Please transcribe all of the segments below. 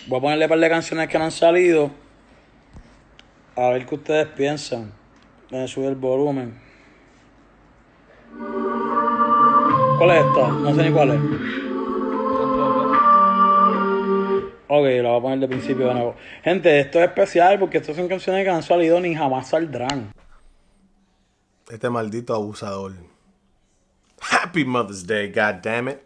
Voy a ponerle un par de canciones que no han salido. A ver qué ustedes piensan. Voy a subir el volumen. ¿Cuál es esta? No sé ni cuál es. Ok, la voy a poner de principio de nuevo. Gente, esto es especial porque estas son canciones que no han salido ni jamás saldrán. Este maldito abusador. Happy Mother's Day, goddammit.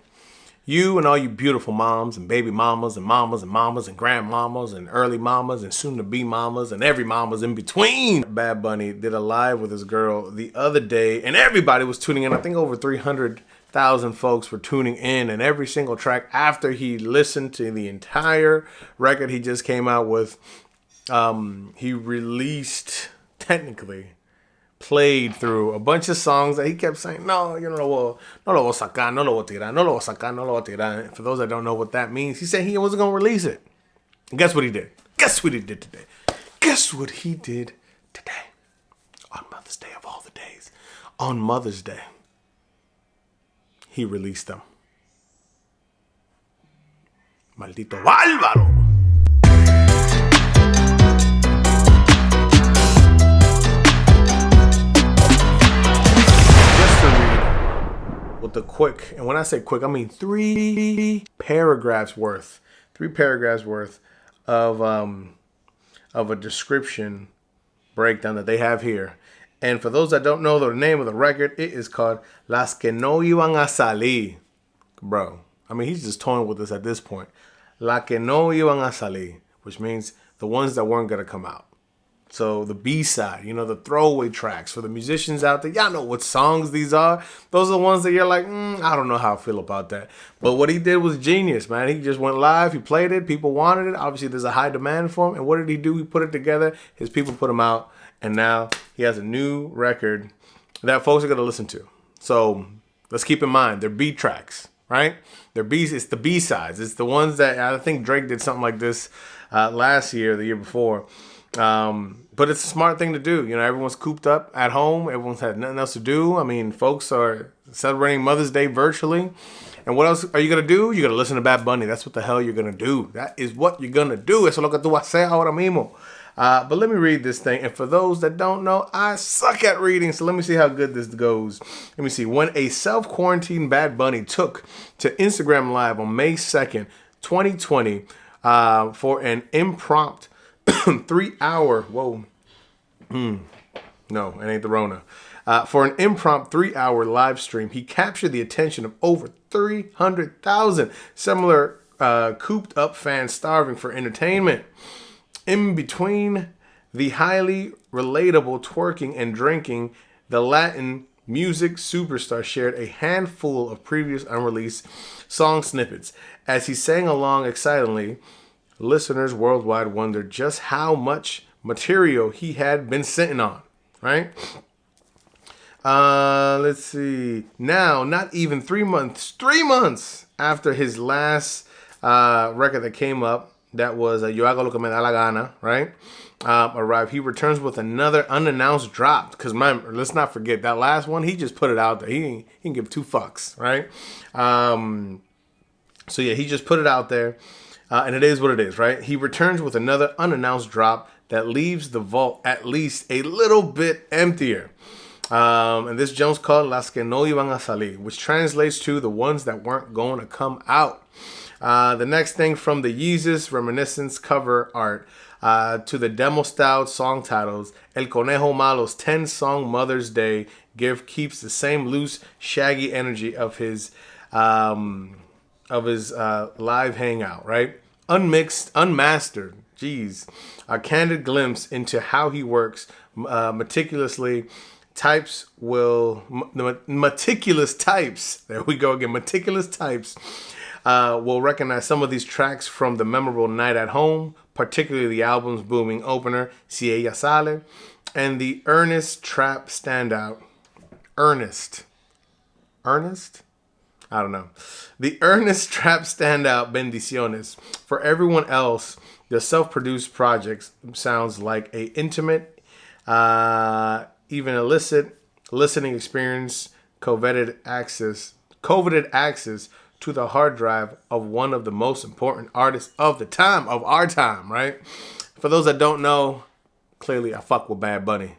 You and all you beautiful moms and baby mamas and mamas and mamas and grandmamas and early mamas and soon-to-be mamas and every mamas in between. Bad Bunny did a live with his girl the other day, and everybody was tuning in. I think over 300,000 folks were tuning in, and every single track after he listened to the entire record he just came out with, he released, technically, played through a bunch of songs that he kept saying, no, you know, no lo voy a sacar, no lo voy a tirar, no lo voy a sacar, no lo voy a tirar. For those that don't know what that means, he said he wasn't going to release it. And guess what he did? Guess what he did today? Guess what he did today? On Mother's Day of all the days. On Mother's Day, he released them. Maldito bárbaro. With the quick, and when I say quick, I mean 3 paragraphs worth. 3 paragraphs worth of a description breakdown that they have here. And for those that don't know the name of the record, it is called Las que no iban a salir. Bro, I mean, he's just toying with us at this point. Las que no iban a salir, which means the ones that weren't going to come out. So the B-side, you know, the throwaway tracks for the musicians out there. Y'all know what songs these are. Those are the ones that you're like, I don't know how I feel about that. But what he did was genius, man. He just went live. He played it. People wanted it. Obviously, there's a high demand for him. And what did he do? He put it together. His people put him out. And now he has a new record that folks are going to listen to. So let's keep in mind, they're B tracks, right? They're B's. It's the B-sides. It's the ones that I think Drake did something like this last year, the year before. But it's a smart thing to do. You know, everyone's cooped up at home. Everyone's had nothing else to do. I mean, folks are celebrating Mother's Day virtually. And what else are you going to do? You're going to listen to Bad Bunny. That's what the hell you're going to do. That is what you're going to do. Eso es lo que tú vas a hacer ahora mismo. But let me read this thing. And for those that don't know, I suck at reading. So let me see how good this goes. Let me see. When a self-quarantined Bad Bunny took to Instagram Live on May 2nd, 2020, for an impromptu 3-hour, no, it ain't the Rona. For an impromptu 3-hour live stream, he captured the attention of over 300,000 similar cooped up fans starving for entertainment. In between the highly relatable twerking and drinking, the Latin music superstar shared a handful of previous unreleased song snippets. As he sang along excitedly, listeners worldwide wondered just how much material he had been sitting on, right? Let's see. Now, not even 3 months after his last record that came up, that was Yo Hago Lo Que Me Da La Gana, right? Arrived. He returns with another unannounced drop. Because let's not forget, that last one, he just put it out there. He didn't give 2 fucks, right? So yeah, he just put it out there. And it is what it is, right? He returns with another unannounced drop that leaves the vault at least a little bit emptier. And this Jones called Las que no iban a salir, which translates to the ones that weren't going to come out. The next thing from the Yeezus Reminiscence cover art to the demo-style song titles, El Conejo Malo's 10-song Mother's Day gift keeps the same loose, shaggy energy of his live hangout, right? Unmixed, unmastered, a candid glimpse into how he works meticulously. Meticulous types, there we go again, meticulous types will recognize some of these tracks from the memorable Night at Home, particularly the album's booming opener, CITA Sale, and the earnest trap standout, Ernest? I don't know. The earnest trap standout, Bendiciones. For everyone else, the self-produced project sounds like a intimate, even illicit listening experience, coveted access to the hard drive of one of the most important artists of the time, of our time, right? For those that don't know, clearly I fuck with Bad Bunny.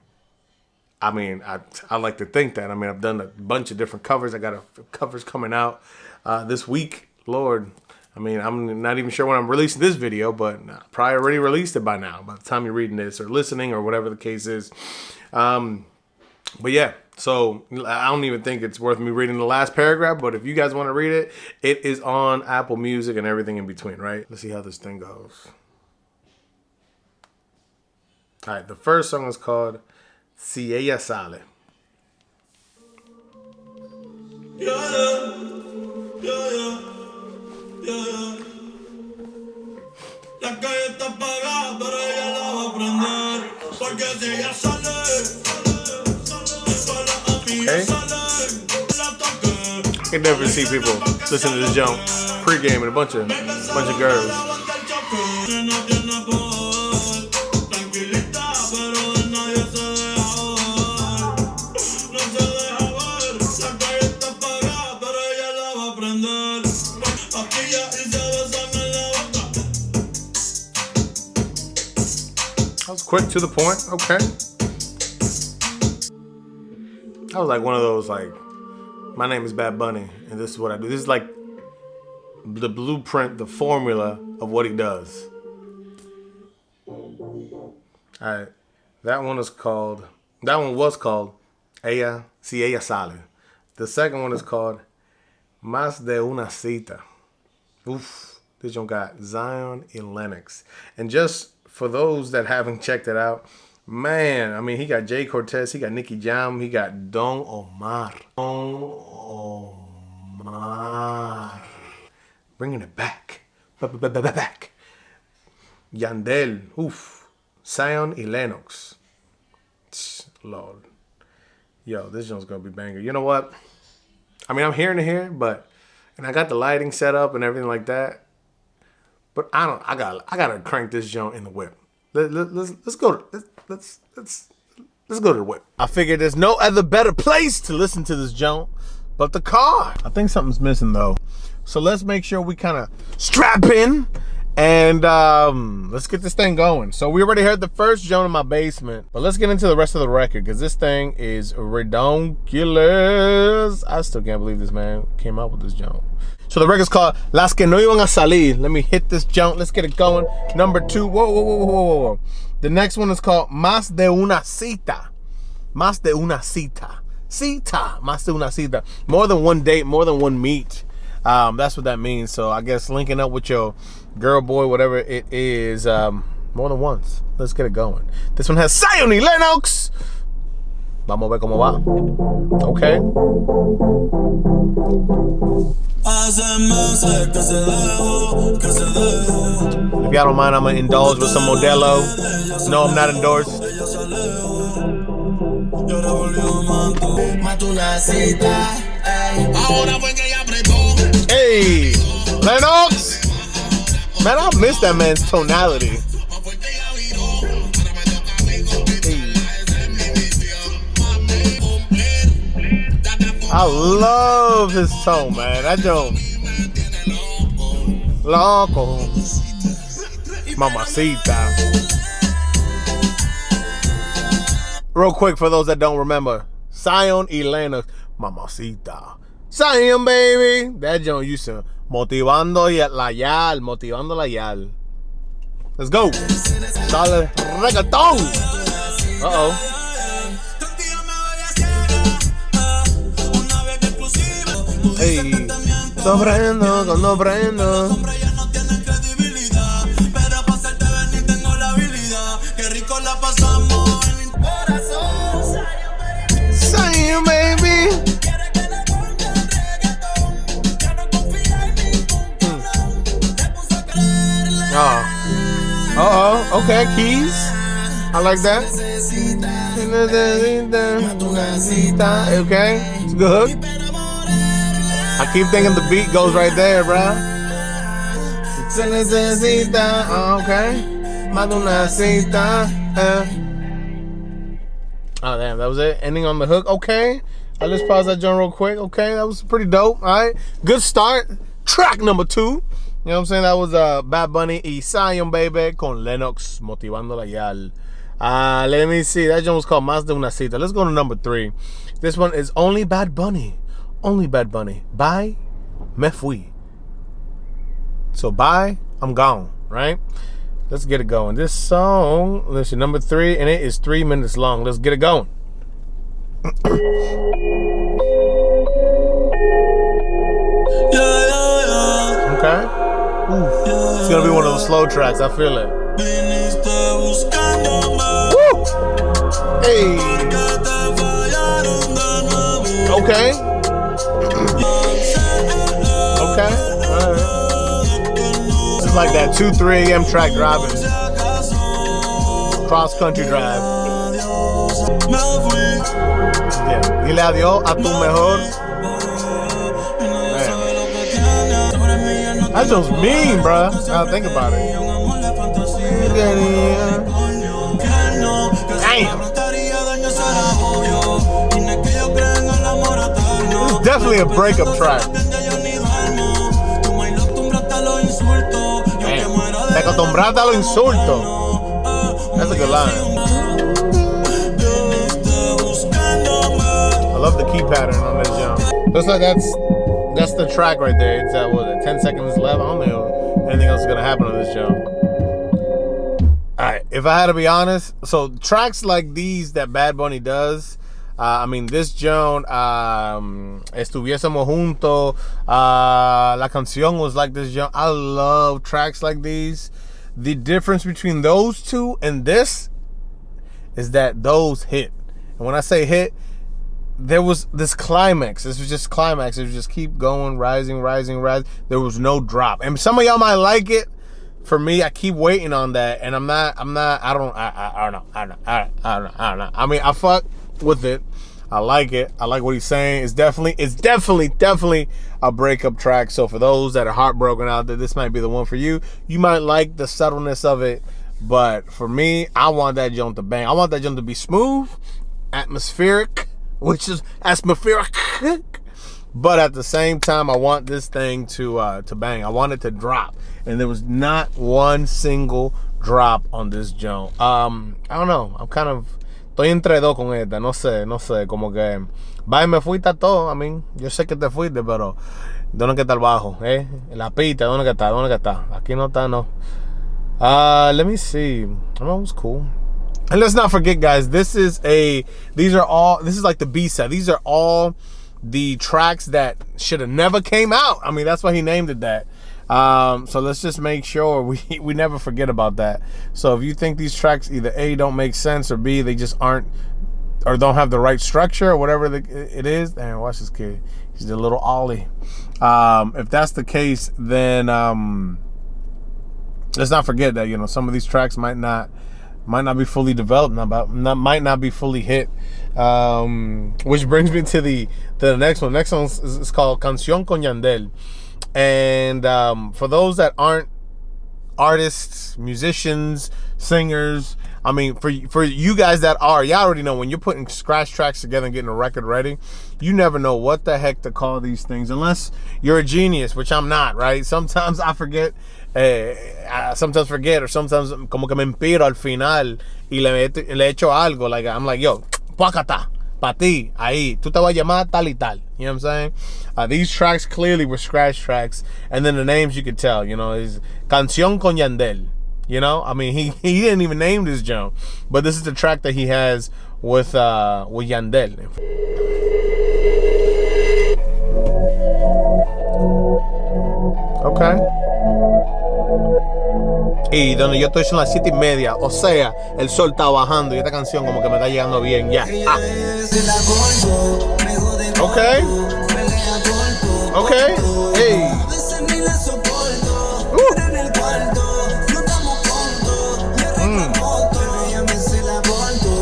I mean, I like to think that. I mean, I've done a bunch of different covers. I got covers coming out this week. Lord, I mean, I'm not even sure when I'm releasing this video, but I probably already released it by now, by the time you're reading this or listening or whatever the case is. But yeah, so I don't even think it's worth me reading the last paragraph, but if you guys want to read it, it is on Apple Music and everything in between, right? Let's see how this thing goes. All right, the first song is called CITA Sale. La calle está apagada, pero ella la va a prender. Porque si ella sale, sola a mí sale. La toque. I can definitely see people listening to this jump pregame and a bunch of girls. That was quick to the point. Okay. That was like one of those, like, my name is Bad Bunny, and this is what I do. This is like the blueprint, the formula of what he does. All right. That one was called Ella, Si Ella Sale. The second one is called Más de una Cita. Oof. This one got Zion and Lennox. And just for those that haven't checked it out, man, I mean, he got Jay Cortez, he got Nicky Jam, he got Don Omar. Don Omar. Bringing it back. Back. Yandel. Oof. Zion and Lennox. Lord. Yo, this one's gonna be banger. You know what? I mean, I'm hearing it here, but, and I got the lighting set up and everything like that. But I gotta crank this joint in the whip. Let's go to the whip. I figured there's no other better place to listen to this joint but the car. I think something's missing though. So let's make sure we kind of strap in and let's get this thing going. So we already heard the first joint in my basement, but let's get into the rest of the record because this thing is redonkulous. I still can't believe this man came out with this joint. So the record's called Las que no iban a salir. Let me hit this jump. Let's get it going. Number 2. Whoa. The next one is called Más de una Cita. Más de una Cita. Cita. Más de una Cita. More than one date, more than one meet. That's what that means. So I guess linking up with your girl, boy, whatever it is, more than once. Let's get it going. This one has Zion y Lennox. Vamos a ver cómo va. Okay. If y'all don't mind, I'm gonna indulge with some Modelo. No, I'm not endorsed. Hey, Lennox! Man, I miss that man's tonality. I love his tone, man. That joke. Loco. Mamacita. Real quick for those that don't remember. Zion y Lennox. Mamacita. Zion, baby. That joke used to motivando la yal. Motivando la yal. Let's go. Sale reggaeton. Uh-oh. Hey, sorprendo cuando prendo. Zion, baby. Oh, okay, keys. I like that. Okay, it's good. I keep thinking the beat goes right there, bruh. Okay. Oh, damn, that was it. Ending on the hook. Okay. Let's pause that joint real quick. Okay, that was pretty dope. All right. Good start. track number 2. You know what I'm saying? That was Bad Bunny y Zion, baby, con Lennox, Motivándola Yal. Let me see. That joint was called Más de una Cita. Let's go to number 3. This one is Only Bad Bunny. Only Bad Bunny. Bye, Me Fui. So bye, I'm gone, right? Let's get it going. This song, let's see, number 3, and it is 3 minutes long. Let's get it going. Okay. Ooh. It's gonna be one of those slow tracks. I feel it. Woo! Hey. Okay. Okay. All right. This is like that 2-3 a.m. track driving. Cross country drive. Yeah. Dile adiós a tu mejor. That just mean, bruh. Now think about it. Damn. This is definitely a breakup track. Te acostumbraste a lo insulto. That's a good line. I love the key pattern on this jump. Looks like that's the track right there. It's what, 10 seconds left. I don't know anything else is gonna happen on this jump. Alright, if I had to be honest, so tracks like these that Bad Bunny does, I mean, this jump, Estuviésemos Juntos, La Canción was like this jump. I love tracks like these. The difference between those two and this is that those hit. And when I say hit, there was this climax. This was just climax. It was just keep going, rising. There was no drop. And some of y'all might like it. For me, I keep waiting on that, and I don't know. I mean, I fuck with it. I like it. I like what he's saying. It's definitely a breakup track. So for those that are heartbroken out there, this might be the one for you. You might like the subtleness of it, but for me, I want that jump to bang. I want that jump to be smooth, atmospheric, which is atmospheric. But at the same time, I want this thing to bang. I want it to drop. And there was not one single drop on this jump. I don't know. I'm kind of... Estoy entre dos con esta. No sé. Como que... Bye, me fuiste a todo. I mean, yo sé que te fuiste, pero... ¿Dónde que está el bajo? En la pista, ¿dónde que está? Aquí no está, no. Let me see. I know it was cool. And let's not forget, guys, this is like the B-side. These are all the tracks that should have never came out. I mean, that's why he named it that. So let's just make sure we never forget about that. So if you think these tracks either A, don't make sense, or B, they just aren't, or don't have the right structure, or whatever it is, damn, watch this kid. He's a little ollie. If that's the case, then let's not forget that, you know, some of these tracks might not be fully developed, might not be fully hit. Which brings me to the next one. Next one is called Canción con Yandel. And for those that aren't artists, musicians, singers, I mean, for you guys that are, y'all already know when you're putting scratch tracks together and getting a record ready, you never know what the heck to call these things unless you're a genius, which I'm not, right? Sometimes I forget, or sometimes como que me inspiro al final y le echo algo, like I'm like, yo, pácata, pa ti, ahí, tú te vas a llamar tal y tal. You know what I'm saying? These tracks clearly were scratch tracks, and then the names you could tell, you know, is Canción con Yandel. You know, I mean, he didn't even name this jump, but this is the track that he has with Yandel. Okay. Y donde yo estoy son las 7:30, o sea, el sol está bajando y esta canción como que me está llegando bien ya. Okay. Okay. Hey.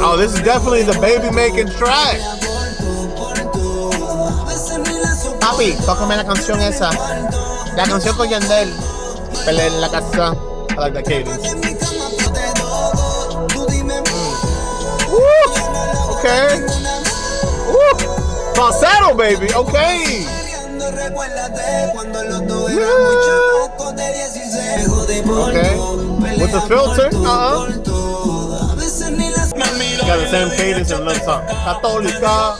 Oh, this is definitely the baby making track. Papi, tócame la canción esa. La canción con Yandel. Pelea en la casa. I like that cadence. Woo. Okay. Woo. Falsetto, baby. Okay. Okay. With the filter? Got the same cadence and another song. Católica.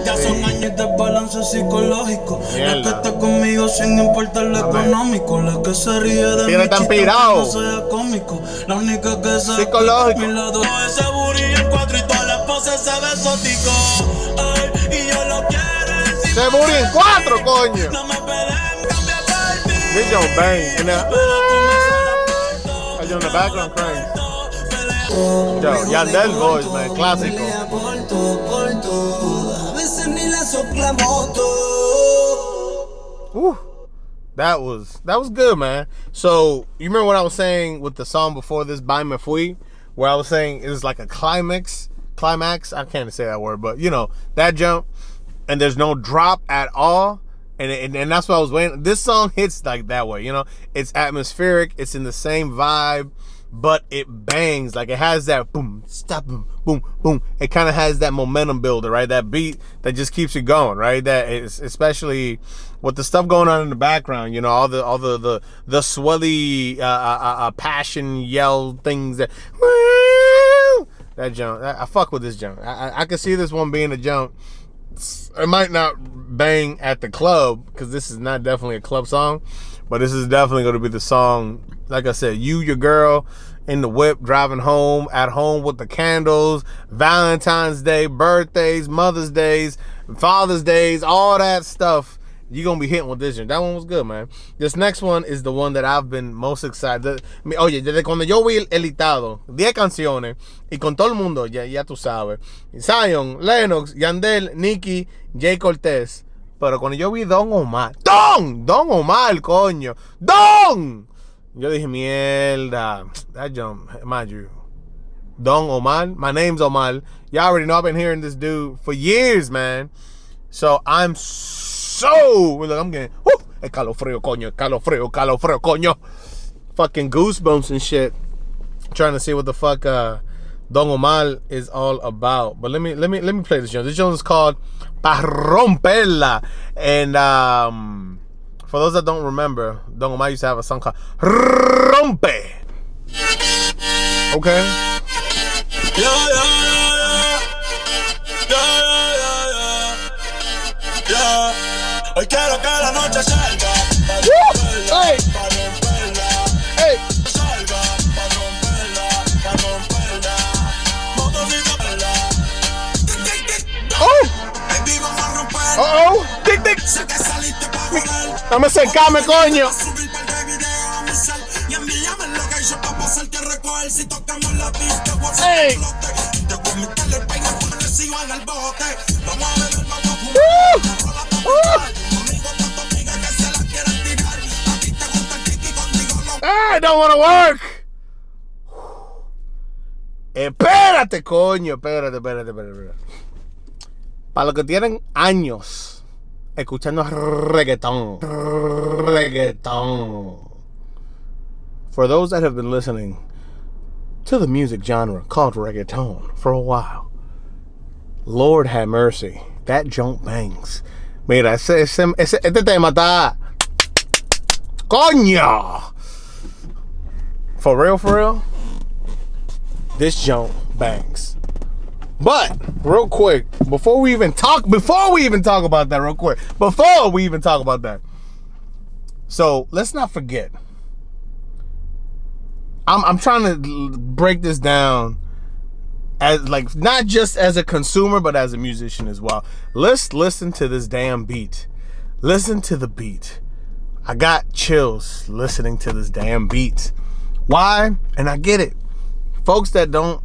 Ya son años de balance psicológico. La que está conmigo sin importar lo económico. La que se ríe de mi chiste no sea cómico. La única que se psicológico. Mi lado ese booty el 4 y todas las poses se ve exótico. Ay, y yo lo quiero encima. Ese booty en 4, coño. No me peleen, cambia party. This young bang. And that. In the background crying. Yo, Yandel voice, man, clásico. Woo. That was good, man. So you remember what I was saying with the song before this, by Me FUI, where I was saying it was like a climax. I can't say that word, but you know that jump, and there's no drop at all. And that's what I was waiting. This song hits like that way, you know. It's atmospheric. It's in the same vibe, but it bangs. Like it has that boom, stop, boom, boom, boom. It kind of has that momentum builder, right? That beat that just keeps you going, right? That is especially with the stuff going on in the background. You know, all the swelly passion yell things that jump. I fuck with this jump. I can see this one being a jump. It might not bang at the club because this is not definitely a club song, but this is definitely going to be the song. Like I said, you, your girl, in the whip, driving home, at home with the candles, Valentine's Day, birthdays, Mother's Days, Father's Days, all that stuff. You're going to be hitting with this one. That one was good, man. This next one is the one that I've been most excited. Oye, desde cuando yo vi el listado, 10 canciones, y con todo el mundo, ya tú sabes. Zion, Lennox, Yandel, Nicky, Jay Cortez. Pero cuando yo vi Don Omar, coño, Don. Yo dije, mierda. That jump, mind you. Don Omar, my name's Omar. Y'all already know I've been hearing this dude for years, man. So I'm look, I'm getting calofrío, coño. Fucking goosebumps and shit. Trying to see what the fuck Don Omar is all about. But let me play this joint. This joint is called Pa Romperla. And for those that don't remember, Don Omar used to have a song called Rompe. Okay. Hoy quiero que la noche salga pa' romperla, salga pa' romperla, motorcita perla. Baby, vamos a romper. Tic. Sé que saliste pa' joder. Dame acercarme, coño. Subir par de videos a mi cel y envíame el location pa' pasarte a recoger. Si tocamos la pista, voy a hacer un flote. Te voy a meterle el peine por el sigo en el bote. Vamos a beber, vamos a fumar. I don't want to work. Espérate, coño. Espérate. Para los que tienen años escuchando reggaetón. For those that have been listening to the music genre called reggaeton for a while, Lord have mercy. That jump bangs. Mira, este tema está... ¡Coño! For real, this jump bangs. But, real quick, before we even talk about that, so, let's not forget. I'm trying to break this down as like not just as a consumer but as a musician as well. Let's listen to this damn beat. Listen to the beat. I got chills listening to this damn beat. Why? And I get it. Folks that don't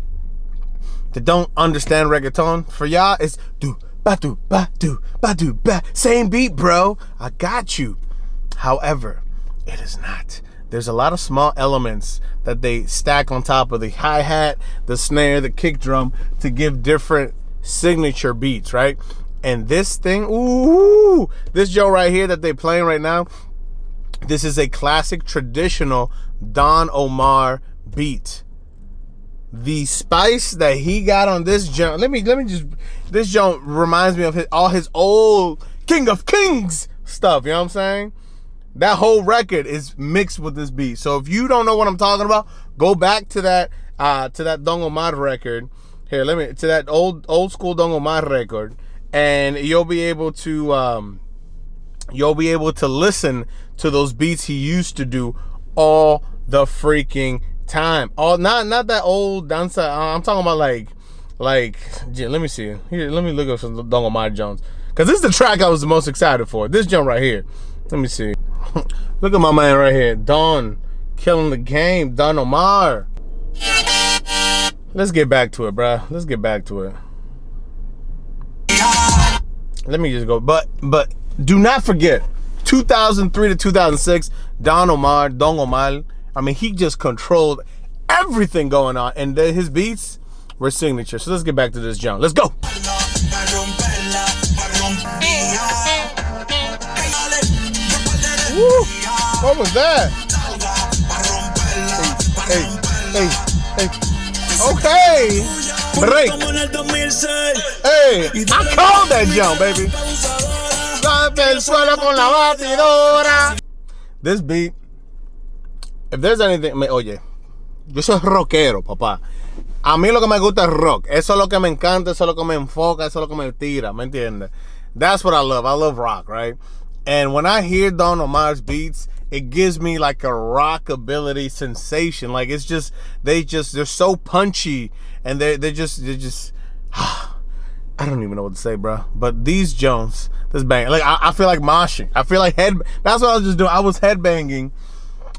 understand reggaeton, for y'all it's do ba do ba do ba do ba. Same beat, bro. I got you. However, it is not. There's a lot of small elements that they stack on top of the hi-hat, the snare, the kick drum to give different signature beats, right? And this thing, this Joe right here that they playing right now, this is a classic traditional Don Omar beat. the spice that he got on this joint. Let me just. This joint reminds me of all his old King of Kings stuff. You know what I'm saying? That whole record is mixed with this beat. So if you don't know what I'm talking about, go back to that Don Omar record. Here, to that old school Don Omar record, and you'll be able to listen to those beats he used to do all the freaking time. Not that old danza. I'm talking about like let me see. Here, let me look up some Don Omar Jones, because this is the track I was the most excited for. This jump right here. Let me see. Look at my man right here, Don, killing the game, Don Omar. Let's get back to it, bruh. Let's get back to it. Let me just go. But do not forget, 2003 to 2006, Don Omar. I mean, he just controlled everything going on, and his beats were signature. So let's get back to this jump. Let's go. Woo. What was that? Hey. Okay. Break. Hey, I called that jump, baby. This beat, if there's anything, oye, yo soy rockero, papá. A mí lo que me gusta es rock. Eso es lo que me encanta, eso es lo que me enfoca, eso es lo que me tira, ¿me entiendes? That's what I love. I love rock, right? And when I hear Don Omar's beats, it gives me like a rockabilly sensation. Like they're so punchy, and they're just I don't even know what to say, bro. But these Jones, this bang, like I feel like moshing. I feel like that's what I was just doing. I was headbanging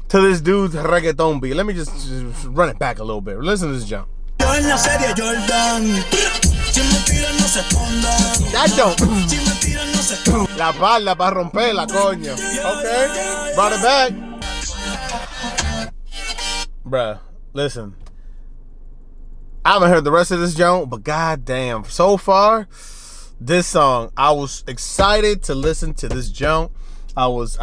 to this dude's reggaeton beat. Let me just run it back a little bit. Listen to this jump. That jump. La espalda para romperla, coño. Okay, brought it back. Bruh, listen. I haven't heard the rest of this jump, but goddamn, so far, this song, I was excited to listen to this jump. I was just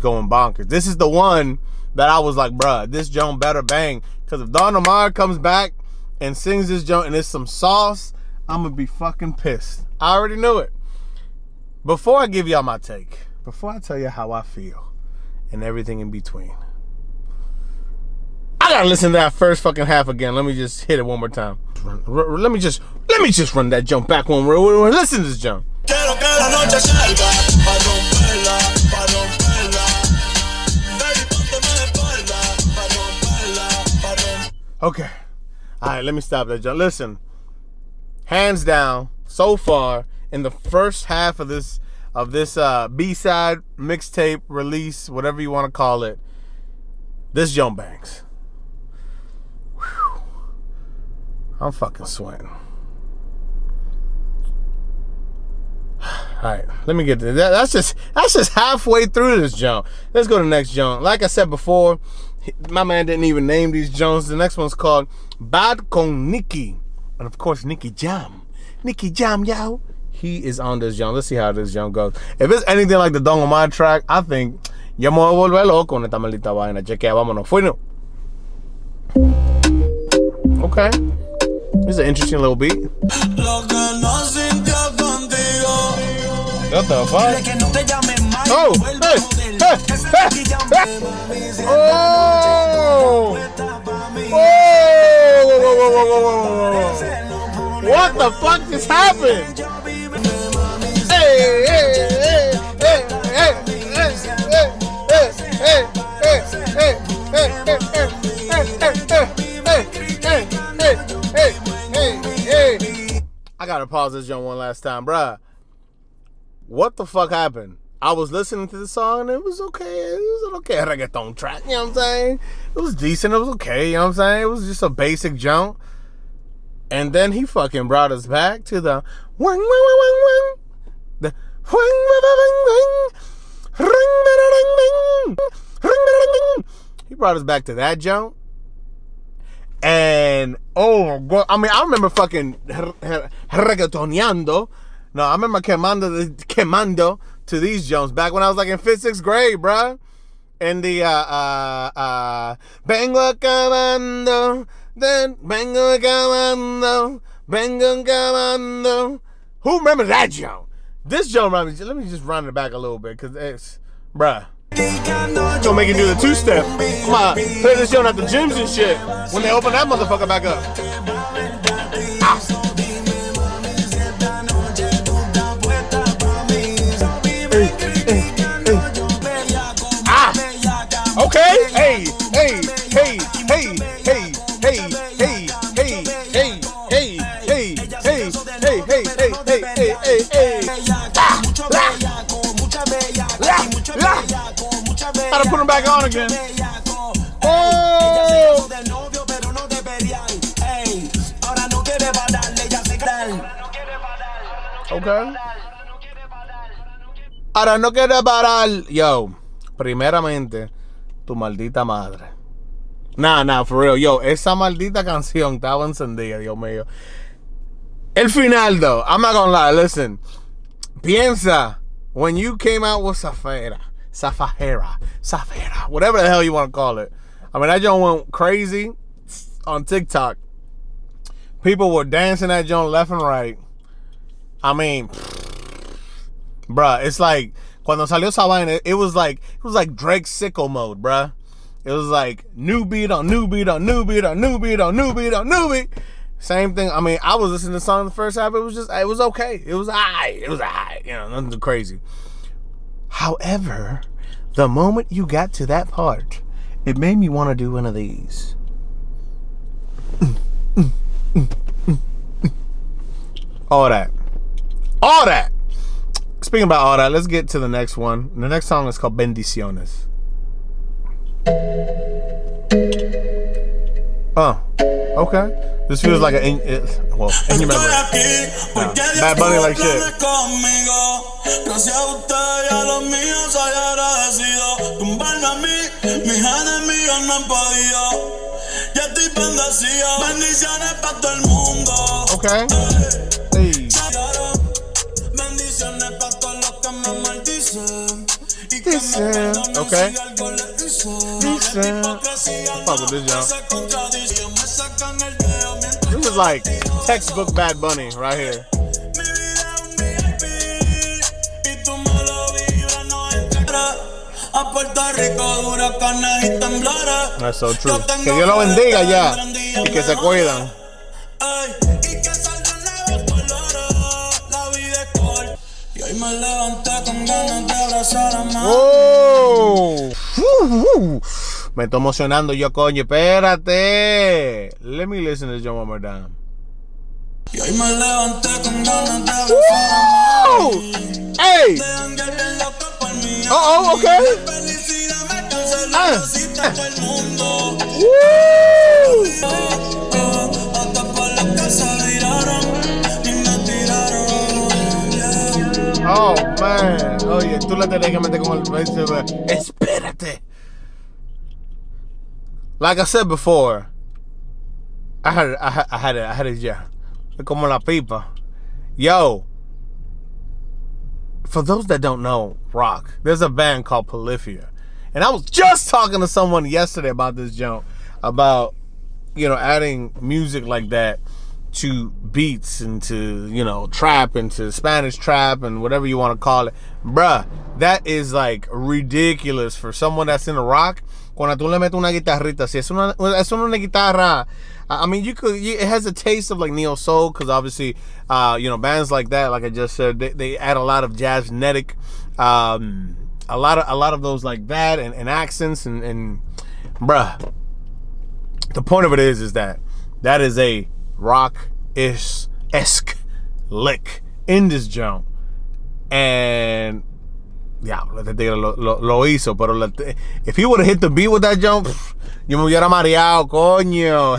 going bonkers. This is the one that I was like, bruh, this jump better bang. Because if Don Omar comes back and sings this jump and it's some sauce, I'm going to be fucking pissed. I already knew it. Before I give y'all my take, before I tell you how I feel and everything in between, I gotta listen to that first fucking half again. Let me just hit it one more time. Let me just run that jump back one more. Listen to this jump. Okay. Alright, let me stop that jump. Listen. Hands down, so far, in the first half of this B-side, mixtape, release, whatever you want to call it, this jump bangs. Whew. I'm fucking sweating. Alright, let me get to that. That's just halfway through this jump. Let's go to the next jump. Like I said before, my man didn't even name these jumps. The next one's called Bad con Nicky. And of course, Nicky Jam, yo. He is on this jump. Let's see how this jump goes. If it's anything like the Don Omar track, I think yo me voy a volver loco con esta maldita vaina. Chequea, vámonos. Fuino. Okay. This is an interesting little beat. What the fuck? Oh, hey, oh, what the fuck just happened? Hey, hey, hey, hey, hey, hey. I gotta pause this jump one last time, bruh. What the fuck happened? I was listening to the song and it was okay. It was an okay reggaeton track, you know what I'm saying? It was decent, it was okay, you know what I'm saying? It was just a basic jump. And then he fucking brought us back to the he brought us back to that jump. And oh God, I mean, I remember fucking reggaetoneando. No, I remember quemando to these jumps back when I was like in 5th, 6th grade, bruh. in the vengo acabando, then vengo acabando, vengo acabando. Who remembers that joke? This joke, let me just run it back a little bit, cause it's, bruh. Gonna make you do the two-step. Come on, play this joke at the gyms and shit when they open that motherfucker back up. Ah. Okay, hey, hey, hey, hey, hey, hey, hey, hey, hey, hey, hey, hey, hey, hey, hey. Gotta put him back on again. Oh. Okay. Ahora no quiere parar. Yo, primeramente, tu maldita madre. Nah, for real. Yo, esa maldita canción estaba encendida, Dios mío. El final, though, I'm not gonna lie, listen. Piensa, when you came out with Safera, whatever the hell you want to call it. I mean, that joint went crazy on TikTok. People were dancing that joint left and right. I mean, bruh, it's like, cuando salió esa vaina, it was like Drake's sicko mode, bruh. It was like new beat on new beat on new beat on new beat on new beat on new beat. Same thing. I mean, I was listening to the song the first half. It was okay. It was alright. You know, nothing crazy. However, the moment you got to that part, it made me want to do one of these. All that. Speaking about all that, let's get to the next one. The next song is called Bendiciones. Oh, okay. This feels like an well, in your memory. No, Bad Bunny like shit. Gracias a usted y a los míos soy agradecido. Tumbarme a mí, mis enemigos no han podido. Ya estoy bendecido. Bendiciones para todo el mundo. Okay. Hey. Bendiciones para todos los que me maldicen. Okay. Fuck with this, y'all. This is like textbook Bad Bunny right here. That's so true. Que Dios lo bendiga ya y que se cuidan. ¡Oh! Me estoy emocionando yo, coño. Espérate. Let me listen to this one more time. ¡Oh! ¡Hey! Oh, okay. Oh, man. Oye, tú la tenés que meter con el... Espérate. Like I said before, I had it ya. Como la pipa. Yo, for those that don't know rock, there's a band called Polyphia. And I was just talking to someone yesterday about this junk, about, you know, adding music like that to beats and to, you know, trap and to Spanish trap and whatever you want to call it. Bruh, that is like ridiculous for someone that's in the rock. Cuando tú le metes una guitarrita, si es una guitarra, I mean, it has a taste of like neo soul, because obviously, you know, bands like that, like I just said, they add a lot of jazz-netic, a lot of those like that, and accents, and bruh, the point of it is that is a rock-esque lick in this jump, and yeah, lo hizo, pero if he would have hit the beat with that jump, yo me hubiera mareado, coño.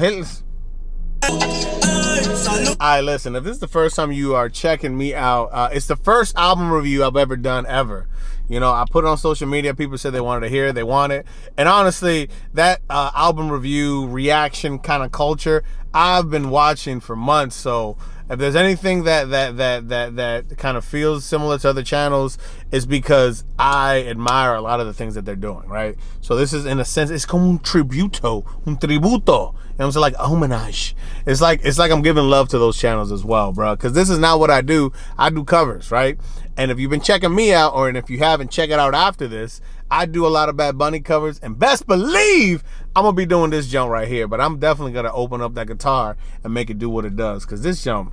Alright, listen, if this is the first time you are checking me out, it's the first album review I've ever done, ever. You know, I put it on social media, people said they wanted to hear it, they want it. And honestly, that album review, reaction kind of culture, I've been watching for months, so If there's anything that kind of feels similar to other channels, it's because I admire a lot of the things that they're doing, right? So this is, in a sense, it's como un tributo. You know what I'm saying? Like a homage. It's like I'm giving love to those channels as well, bro. Because this is not what I do. I do covers, right? And if you've been checking me out, and if you haven't, check it out after this. I do a lot of Bad Bunny covers, and best believe I'm gonna be doing this jump right here. But I'm definitely gonna open up that guitar and make it do what it does, because this jump.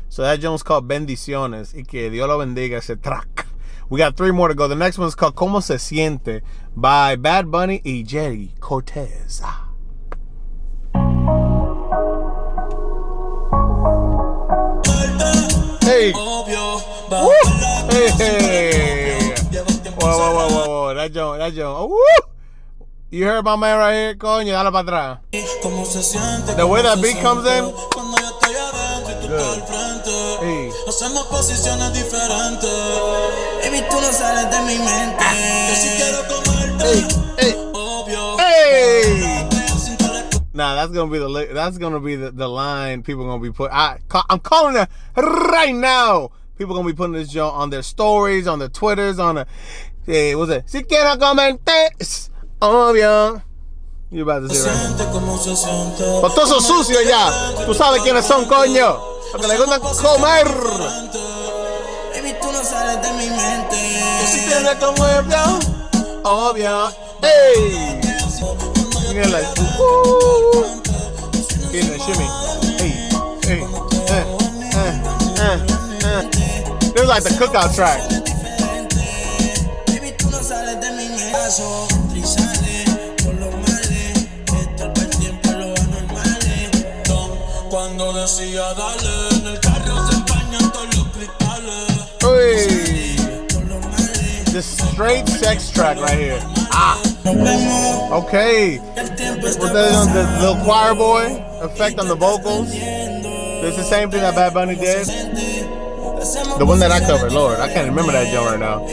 So that jump's called Bendiciones, y que Dios lo bendiga ese track. We got 3 more to go. The next one's called Como Se Siente by Bad Bunny y Jerry Cortez. Hey. Woo. Hey. Whoa. That joint. Oh, woo. You heard my man right here? Coño, dale para atrás. The way that beat comes in. Good. Hey. Hacemos posiciones diferentes. Baby, tú no sales de mi mente. Yo sí quiero comerte. Obvio. Hey. Nah, that's gonna be the line people gonna be I'm calling it right now. People gonna be putting this joint on their stories, on their Twitters, on the what's it? Si quiero comerte, obvio. You about to see right here. Con todo eso sucio ya. Tú sabes quiénes son, coño. Porque le gustan comer. Baby, tú no sales de mi mente. Si quiero comerte, obvio. Hey. You're like, woo. Getting that shimmy. Hey. It was like the cookout track. Hey. This straight sex track right here. Okay. Was that the little choir boy effect on the vocals? It's the same thing that Bad Bunny did. The one that I covered, Lord, I can't remember that joint right now.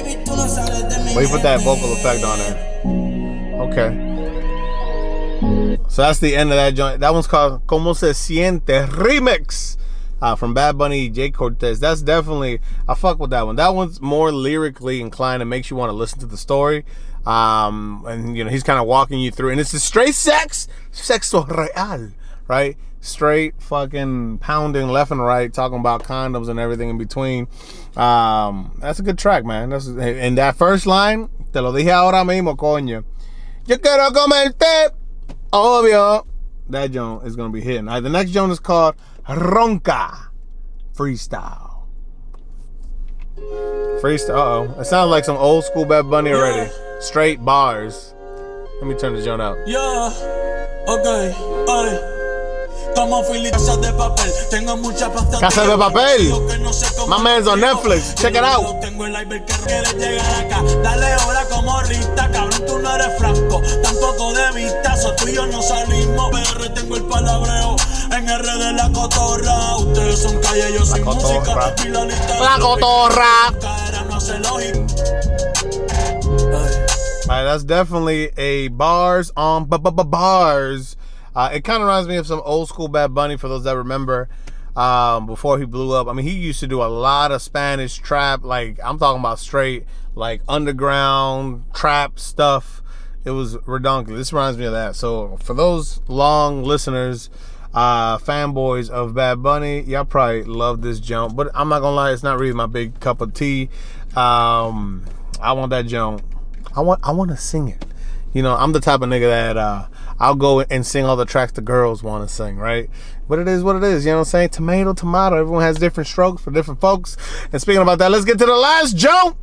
But he put that vocal effect on there. Okay. So that's the end of that joint. That one's called Como Se Siente Remix from Bad Bunny, J. Cortez. That's definitely, I fuck with that one. That one's more lyrically inclined and makes you want to listen to the story. And you know, he's kind of walking you through, and it's a straight sexo real, right? Straight fucking pounding left and right, talking about condoms and everything in between. That's a good track, man. And that first line, te lo dije ahora mismo, coño. Yo quiero comerte, obvio. That joint is gonna be hitting. All right, the next joint is called Ronca Freestyle. It sounds like some old school Bad Bunny already. Straight bars. Let me turn the joint up. Yeah, okay, ay. Como fui casa de papel, tengo mucha pasta. Casa de papel. My man's on Netflix. Check it out. Tengo el iBaN que quieres llegar acá. Dale hora como Rita, cabrón, tú no eres franco. Tampoco de vista, so tú y yo no salimos. PR tengo el palabreo. En R de la cotorra. Ustedes son calle, yo soy música. La cotorra. Alright, that's definitely a bars on bars. It kind of reminds me of some old school Bad Bunny, for those that remember, before he blew up. I mean, he used to do a lot of Spanish trap, like I'm talking about straight, like underground trap stuff. It was redonkulous. This reminds me of that. So for those long listeners, fanboys of Bad Bunny, y'all probably love this jump. But I'm not gonna lie, it's not really my big cup of tea. I want that jump. I want to sing it. You know, I'm the type of nigga that I'll go and sing all the tracks the girls want to sing, right? But it is what it is, you know what I'm saying? Tomato. Everyone has different strokes for different folks. And speaking about that, let's get to the last jump.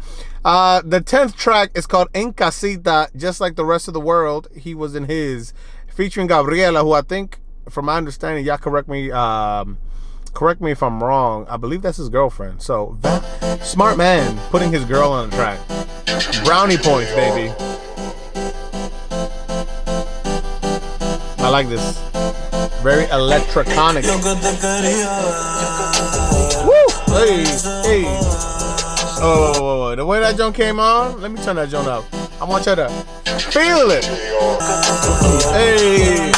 The 10th track is called En Casita, just like the rest of the world. He was in his, featuring Gabriela, who I think, from my understanding, y'all correct me if I'm wrong, I believe that's his girlfriend. So, smart man putting his girl on the track. Brownie points, baby. I like this. Very electronic. Woo! Hey. Oh, the way that joint came on, let me turn that joint up. I want you to feel it. Hey.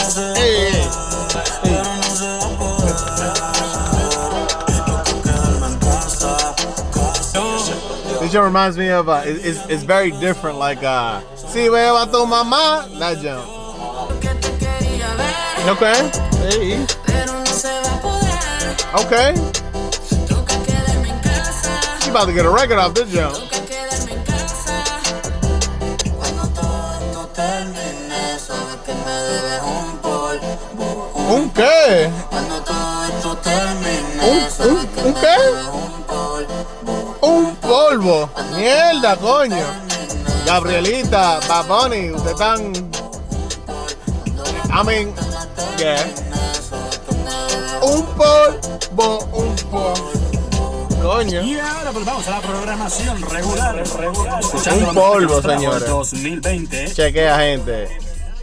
This joint reminds me of it's very different. Like si veo a tu mamá, that jump. Okay. Hey. Okay. You about to get a record off this jump. ¿Un qué? ¿Un qué? Un polvo. Mierda, coño. Gabrielita, Bad Bunny, ustedes están... I mean, yeah. Un polvo. Coño. Y ahora pues vamos a la programación regular. Un polvo, señores. 2020. Chequea, gente.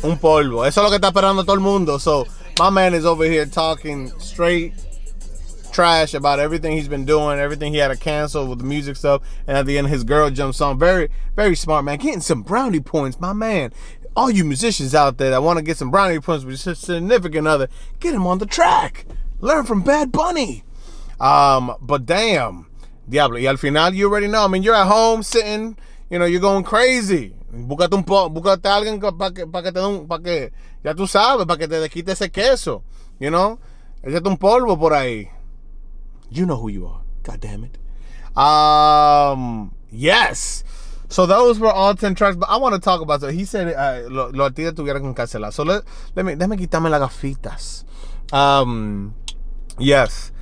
Un polvo. Eso es lo que está esperando todo el mundo. So, my man is over here talking straight trash about everything he's been doing, everything he had to cancel with the music stuff, and at the end his girl jumps on. Very, very smart, man. Getting some brownie points, my man. All you musicians out there that want to get some brownie points with your significant other, get him on the track. Learn from Bad Bunny. But damn, Diablo. Y al final, you already know. I mean, you're at home sitting, you know, you're going crazy. Búscate a alguien para que, ya tú sabes, para que te quite ese queso, you know. Échate un polvo por ahí. You know who you are. God damn it. Yes. So those were all 10 tracks, but I want to talk about it. He said los artistas tuvieran que cancelar. So déjame quitarme las gafitas. Yes.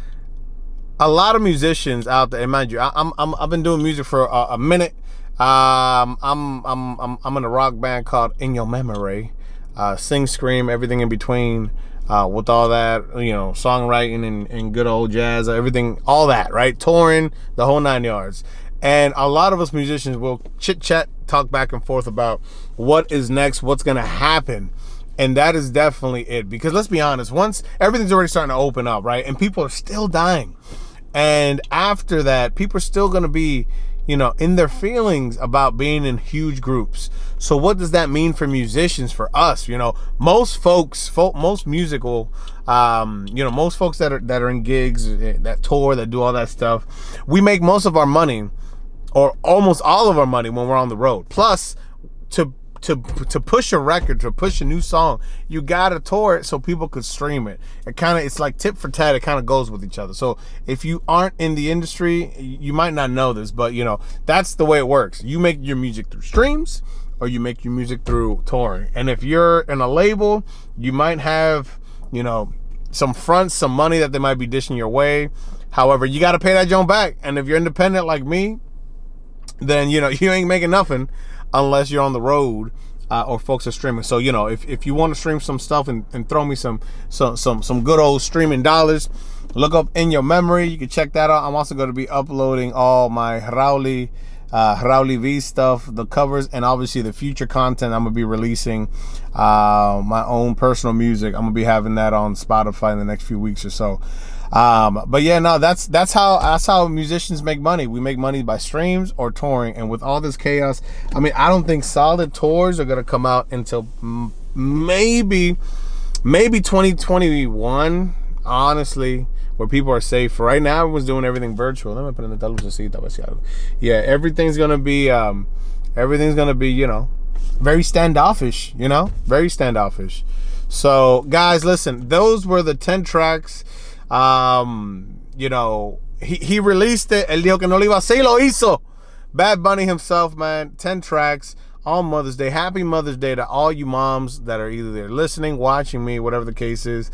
A lot of musicians out there, and mind you, I've been doing music for a minute. I'm in a rock band called In Your Memory. Sing, scream, everything in between. With all that, you know, songwriting and good old jazz, everything, all that, right? Touring, the whole 9 yards. And a lot of us musicians will chit-chat, talk back and forth about what is next, what's going to happen. And that is definitely it. Because let's be honest, once everything's already starting to open up, right? And people are still dying. And after that, people are still going to be, you know, in their feelings about being in huge groups. So what does that mean for musicians, for us? You know, most musical, you know, most folks that are in gigs, that tour, that do all that stuff, we make most of our money, or almost all of our money, when we're on the road. Plus, to push a record, to push a new song, you gotta tour it so people could stream it. It's like tit for tat. It kind of goes with each other. So if you aren't in the industry, you might not know this, but you know, that's the way it works. You make your music through streams, or you make your music through touring. And if you're in a label, you might have, you know, some fronts, some money that they might be dishing your way. However, you gotta pay that joint back. And if you're independent like me, then you know you ain't making nothing unless you're on the road, or folks are streaming. So, you know, if you want to stream some stuff and throw me some good old streaming dollars, look up In Your Memory. You can check that out. I'm also going to be uploading all my Rauli V stuff, the covers, and obviously the future content. I'm going to be releasing my own personal music. I'm going to be having that on Spotify in the next few weeks or so. But yeah, no, that's how musicians make money. We make money by streams or touring. And with all this chaos, I mean, I don't think solid tours are gonna come out until maybe 2021. Honestly, where people are safe. Right now, everyone's doing everything virtual. Let me put in the lucecita. Yeah, everything's gonna be, you know, very standoffish. You know, very standoffish. So, guys, listen. Those were the 10 tracks. You know, he released it. Él dijo que no lo iba a hacer, lo hizo. Bad Bunny himself, man. 10 tracks on Mother's Day. Happy Mother's Day to all you moms that are either listening, watching me, whatever the case is.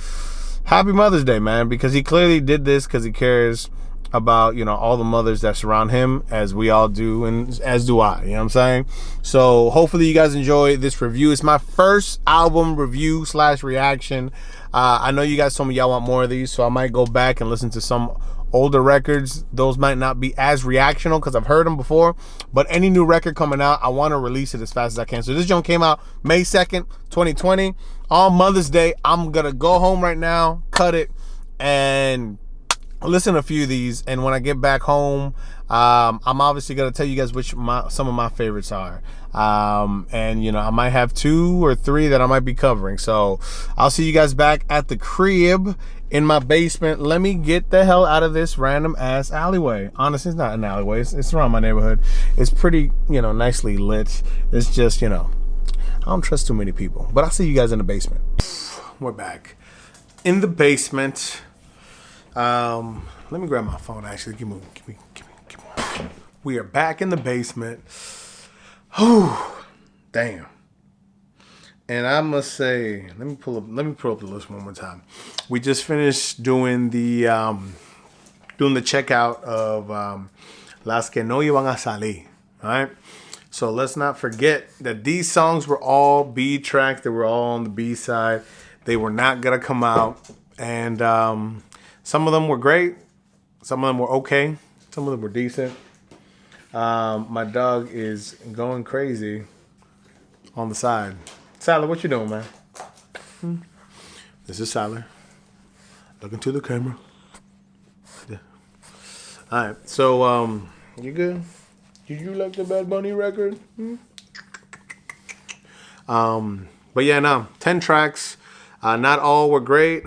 Happy Mother's Day, man, because he clearly did this because he cares about, you know, all the mothers that surround him, as we all do, and as do I, you know what I'm saying? So hopefully you guys enjoy this review. It's my first album review / reaction. I know you guys told me y'all want more of these, so I might go back and listen to some older records. Those might not be as reactional because I've heard them before, but any new record coming out, I want to release it as fast as I can. So this joint came out May 2nd, 2020, on Mother's Day. I'm gonna go home right now, cut it, and listen to a few of these, and when I get back home, I'm obviously gonna tell you guys which some of my favorites are. And you know, I might have 2 or 3 that I might be covering. So I'll see you guys back at the crib in my basement. Let me get the hell out of this random ass alleyway. Honestly, it's not an alleyway. It's around my neighborhood. It's pretty, you know, nicely lit. It's just, you know, I don't trust too many people. But I'll see you guys in the basement. We're back in the basement. Let me grab my phone. Actually, give me. We are back in the basement. Whew, damn. And I must say, let me pull up the list one more time. We just finished doing the checkout of Las que no iban a salir. All right. So let's not forget that these songs were all B tracks. They were all on the B side. They were not gonna come out, and some of them were great. Some of them were okay. Some of them were decent. My dog is going crazy on the side. Salar, what you doing, man? This is Salar. Looking to the camera. Yeah. All right. So, you good? Did you like the Bad Bunny record? But yeah, no. 10 tracks. Not all were great,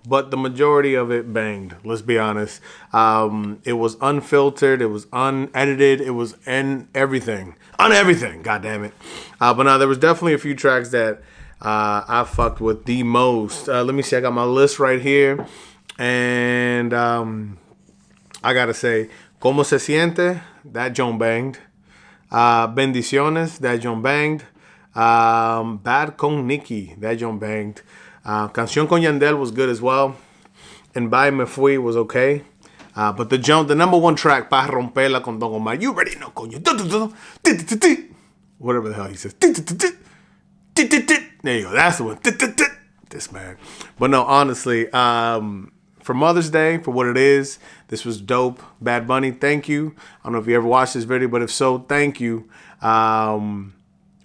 but the majority of it banged. Let's be honest. It was unfiltered. It was unedited. It was everything. On everything. God damn it. But no, there was definitely a few tracks that I fucked with the most. Let me see. I got my list right here. And I got to say, Como Se Siente, that joint banged. Bendiciones, that joint banged. Bad con Nicky, that joint banged. Canción con Yandel was good as well. And Me FUI was okay. But the number one track, Pa Romperla con Don Omar, you already know, coño. Whatever the hell he says. There you go. That's the one. This man. But no, honestly, for Mother's Day, for what it is, this was dope. Bad Bunny, thank you. I don't know if you ever watched this video, but if so, thank you. And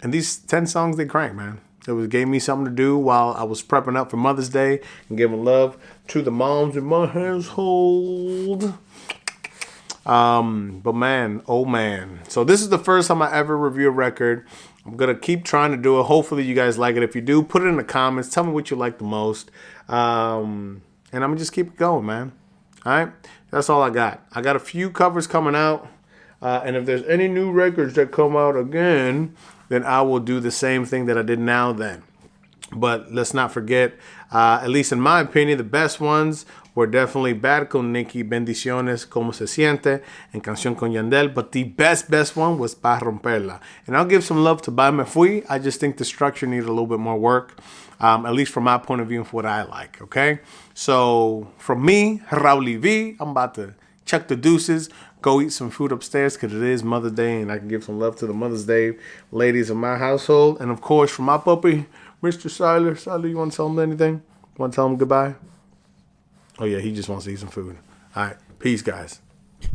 these 10 songs, they crank, man. It gave me something to do while I was prepping up for Mother's Day and giving love to the moms in my household. But man, oh man. So this is the first time I ever review a record. I'm going to keep trying to do it. Hopefully you guys like it. If you do, put it in the comments. Tell me what you like the most. And I'm going to just keep it going, man. All right? That's all I got. I got a few covers coming out. And if there's any new records that come out again, then I will do the same thing that I did now then. But let's not forget, at least in my opinion, the best ones were definitely Bad con Nicky, Bendiciones, Como Se Siente, and Canción con Yandel. But the best one was Pa Romperla. And I'll give some love to Me FUI. I just think the structure needed a little bit more work, at least from my point of view and for what I like, okay? So from me, Raul V, I'm about to check the deuces, go eat some food upstairs because it is Mother's Day and I can give some love to the Mother's Day ladies in my household. And of course, from my puppy, Mr. SALIR. SALIR, you want to tell him anything? Want to tell him goodbye? Oh yeah, he just wants to eat some food. All right, peace, guys.